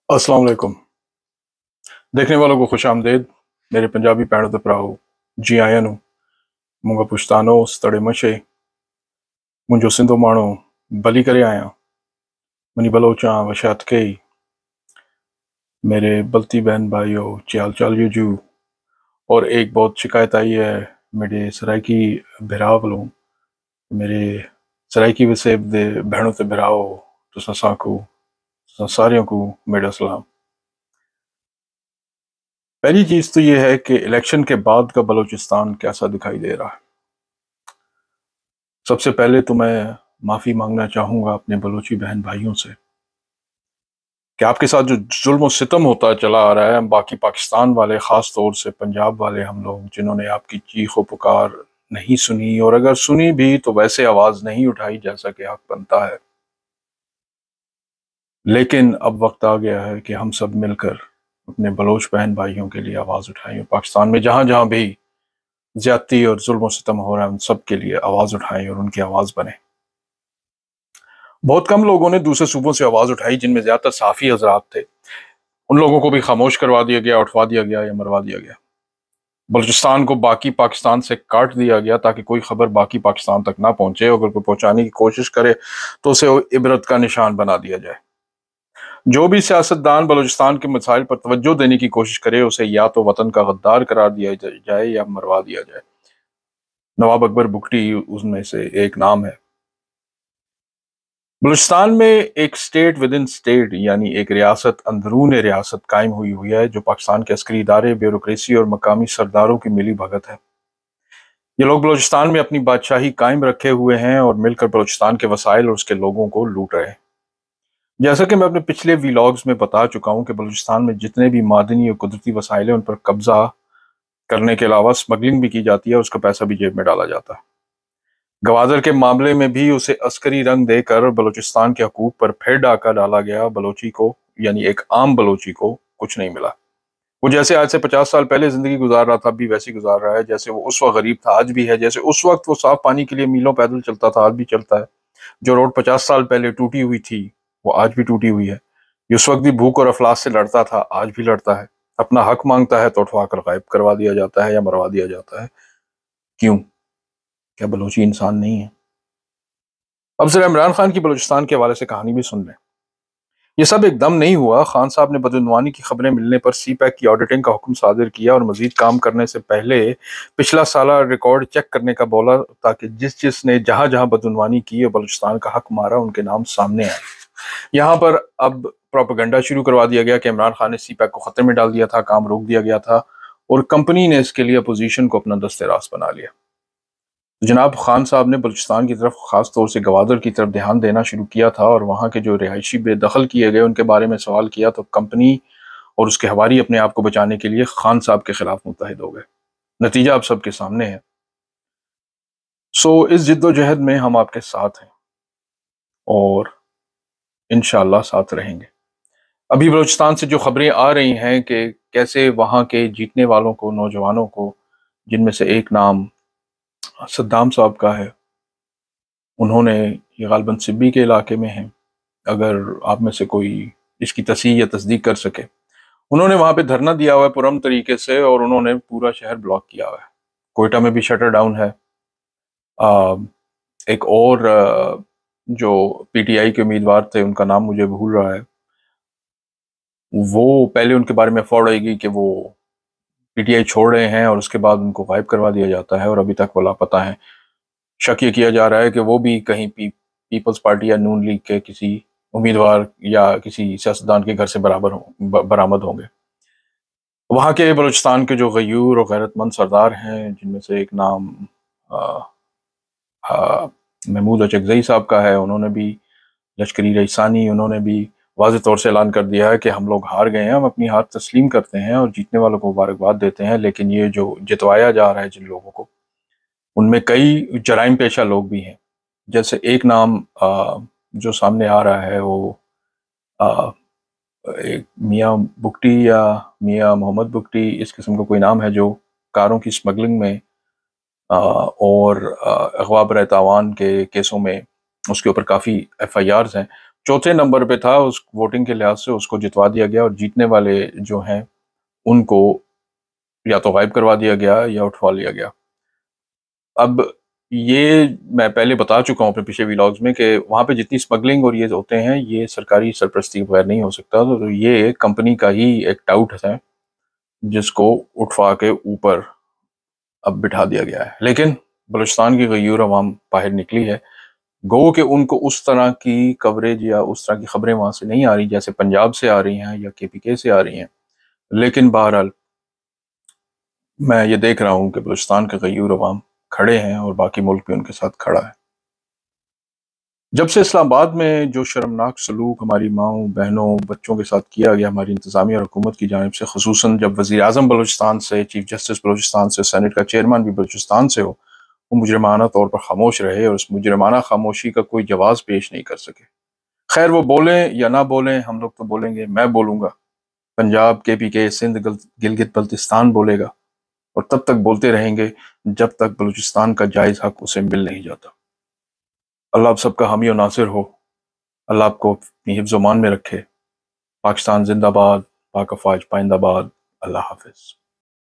अस्सलाम वालेकुम। देखने वालों को खुश आमदेद। मेरे पंजाबी भैनों ते भराओ जी आयां नू। मूंगा पुश्तानो सतड़े मशे मुंजो सिंधो माणो बली करे आया। मनी बलोचा वशात के मेरे बल्ती बहन भाइयों चाल चाल यूजू। और एक बहुत शिकायत आई है मेरे सराइकी भिरा वालों। मेरे सराइकी वसेब दे भैनों ते भराओ तुसा साकू तुसा सारियों को मेरा सलाम। पहली चीज तो ये है कि इलेक्शन के बाद का बलूचिस्तान कैसा दिखाई दे रहा है। सबसे पहले तो मैं माफी मांगना चाहूंगा अपने बलूची बहन भाइयों से कि आपके साथ जो जुल्म और सितम होता चला आ रहा है, बाकी पाकिस्तान वाले, खास तौर से पंजाब वाले हम लोग, जिन्होंने आपकी चीखो पुकार नहीं सुनी, और अगर सुनी भी तो वैसे आवाज नहीं उठाई जैसा कि हक बनता है। लेकिन अब वक्त आ गया है कि हम सब मिलकर अपने बलोच बहन भाइयों के लिए आवाज उठाएं। पाकिस्तान में जहां जहां भी ज्यादती और जुल्म और सितम हो रहा है, उन सब के लिए आवाज उठाएं और उनकी आवाज बने। बहुत कम लोगों ने दूसरे सूबों से आवाज उठाई, जिनमें ज्यादातर साफी हजरात थे। उन लोगों को भी खामोश करवा दिया गया, उठवा दिया गया या मरवा दिया गया। बलूचिस्तान को बाकी पाकिस्तान से काट दिया गया ताकि कोई खबर बाकी पाकिस्तान तक ना पहुंचे। अगर कोई पहुंचाने की कोशिश करे तो उसे इबरत का निशान बना दिया जाए। जो भी सियासतदान बलूचिस्तान के मसाइल पर तवज्जो देने की कोशिश करे, उसे या तो वतन का गद्दार करार दिया जाए या मरवा दिया जाए। नवाब अकबर बुगटी उसमें से एक नाम है। बलूचिस्तान में एक स्टेट विद इन स्टेट, यानी एक रियासत अंदरून रियासत कायम हुई है, जो पाकिस्तान के अस्करी इदारे, ब्यूरोक्रेसी और मकामी सरदारों की मिली भगत है। ये लोग बलूचिस्तान में अपनी बादशाही कायम रखे हुए हैं और मिलकर बलूचिस्तान के वसाइल और उसके लोगों को लूट रहे हैं। जैसा कि मैं अपने पिछले वीलॉग्स में बता चुका हूं कि बलूचिस्तान में जितने भी मादनी और कुदरती वसाइल हैं, उन पर कब्जा करने के अलावा स्मगलिंग भी की जाती है, उसका पैसा भी जेब में डाला जाता है। गवादर के मामले में भी उसे अस्करी रंग देकर बलूचिस्तान के हकूक पर फिर डाका डाला गया। बलोची को, यानी एक आम बलोची को, कुछ नहीं मिला। वो जैसे आज से 50 साल पहले जिंदगी गुजार रहा था, अब भी वैसी गुजार रहा है जैसे वो उस वक्त गरीब था, आज भी है। जैसे उस वक्त वो साफ पानी के लिए मीलों पैदल चलता था, आज भी चलता है। जो रोड 50 साल पहले टूटी हुई थी, वो आज भी टूटी हुई है। ये उस वक्त भी भूख और अफलास से लड़ता था, आज भी लड़ता है। अपना हक मांगता है तो उठवा कर गायब करवा दिया जाता है या मरवा दिया जाता है। क्यों? क्या बलोची इंसान नहीं है? अब जरा इमरान खान की बलूचिस्तान के हवाले से कहानी भी सुन लें। ये सब एकदम नहीं हुआ। खान साहब ने बदउनवानी की खबरें मिलने पर सी पैक की ऑडिटिंग का हुक्म सादिर किया और मजीद काम करने से पहले पिछला साला रिकॉर्ड चेक करने का बोला, ताकि जिसने जहां जहां बदउनवानी की और बलूचिस्तान का हक मारा, उनके नाम सामने आए। यहाँ पर अब प्रोपेगेंडा शुरू करवा दिया गया कि इमरान खान ने सी पैक को खतरे में डाल दिया था, काम रोक दिया गया था और कंपनी ने इसके लिए अपोजिशन को अपना दस्ते रास्त बना लिया। जनाब खान साहब ने बलूचिस्तान की तरफ, खास तौर से गवादर की तरफ ध्यान देना शुरू किया था और वहाँ के जो रिहायशी बेदखल किए गए उनके बारे में सवाल किया, तो कंपनी और उसके हवारी अपने आप को बचाने के लिए खान साहब के खिलाफ मुत्तहिद हो गए। नतीजा आप सबके सामने है। इस जिद्दोजहद में हम आपके साथ हैं और इंशाअल्लाह साथ रहेंगे। अभी बलूचिस्तान से जो खबरें आ रही हैं कि कैसे वहाँ के जीतने वालों को, नौजवानों को, जिनमें से एक नाम सद्दाम साहब का है, उन्होंने, ये गालबन सिब्बी के इलाके में है, अगर आप में से कोई इसकी तस्हीह या तस्दीक कर सके, उन्होंने वहां पे धरना दिया हुआ है पुरअमन तरीके से और उन्होंने पूरा शहर ब्लॉक किया हुआ है। कोयटा में भी शटर डाउन है। एक और जो पीटीआई के उम्मीदवार थे, उनका नाम मुझे भूल रहा है, वो पहले उनके बारे में अफवाह उड़ाई कि वो पीटीआई छोड़ रहे हैं और उसके बाद उनको गायब करवा दिया जाता है और अभी तक वो लापता है। शक ये किया जा रहा है कि वो भी कहीं पीपल्स पार्टी या नून लीग के किसी उम्मीदवार या किसी सियासतदान के घर से बरामद होंगे। वहाँ के बलूचिस्तान के जो गयूर और गैरतमंद सरदार हैं, जिनमें से एक नाम महमूद अचकजई साहब का है, उन्होंने भी, लश्करी रईसानी, उन्होंने भी वाज़ेह तौर से ऐलान कर दिया है कि हम लोग हार गए हैं, हम अपनी हार तस्लीम करते हैं और जीतने वालों को मुबारकबाद देते हैं। लेकिन ये जो जितवाया जा रहा है जिन लोगों को, उनमें कई जराइम पेशा लोग भी हैं। जैसे एक नाम जो सामने आ रहा है, वो एक मियाँ बुगटी या मियाँ मोहम्मद बुगटी, इस किस्म का कोई नाम है, जो कारों की स्मगलिंग में और अगवा बरे तावान के केसों में उसके ऊपर काफ़ी FIRs हैं। चौथे नंबर पे था उस वोटिंग के लिहाज से, उसको जितवा दिया गया और जीतने वाले जो हैं उनको या तो गायब करवा दिया गया या उठवा लिया गया। अब ये मैं पहले बता चुका हूँ अपने पिछले व्लॉग्स में कि वहाँ पे जितनी स्मगलिंग और ये होते हैं ये सरकारी सरपरस्ती के बगैर नहीं हो सकता, तो ये कंपनी का ही एक टाउट है जिसको उठवा के ऊपर अब बिठा दिया गया है। लेकिन बलूचिस्तान की गयूर अवाम बाहर निकली है, गो कि उनको उस तरह की कवरेज या उस तरह की खबरें वहाँ से नहीं आ रही जैसे पंजाब से आ रही हैं या KPK से आ रही हैं, लेकिन बहरहाल मैं ये देख रहा हूँ कि बलूचिस्तान के गयूर अवाम खड़े हैं और बाकी मुल्क भी उनके साथ खड़ा है। जब से इस्लामाबाद में जो शर्मनाक सलूक हमारी माओं बहनों बच्चों के साथ किया गया हमारी इंतज़ामिया और हुकूमत की जानिब से, खसूसन जब वज़ीर आज़म बलूचिस्तान से, चीफ जस्टिस बलूचिस्तान से, सेनेट का चेयरमैन भी बलूचिस्तान से हो, वो मुजरमाना तौर पर खामोश रहे और उस मुजरमाना खामोशी का कोई जवाब पेश नहीं कर सके। खैर वो बोलें या ना बोलें, हम लोग तो बोलेंगे, मैं बोलूँगा, पंजाब KPK सिंध गिलगित बल्तिस्तान बोलेगा और तब तक बोलते रहेंगे जब तक बलूचिस्तान का जायज़ हक उसे मिल नहीं जाता। अल्लाह आप सबका हामी और नासिर हो, अल्लाह आपको अपनी हिफ्ज़ व मान में रखे। पाकिस्तान जिंदाबाद, पाक अफवाज पाइंदाबाद। अल्लाह हाफिज़।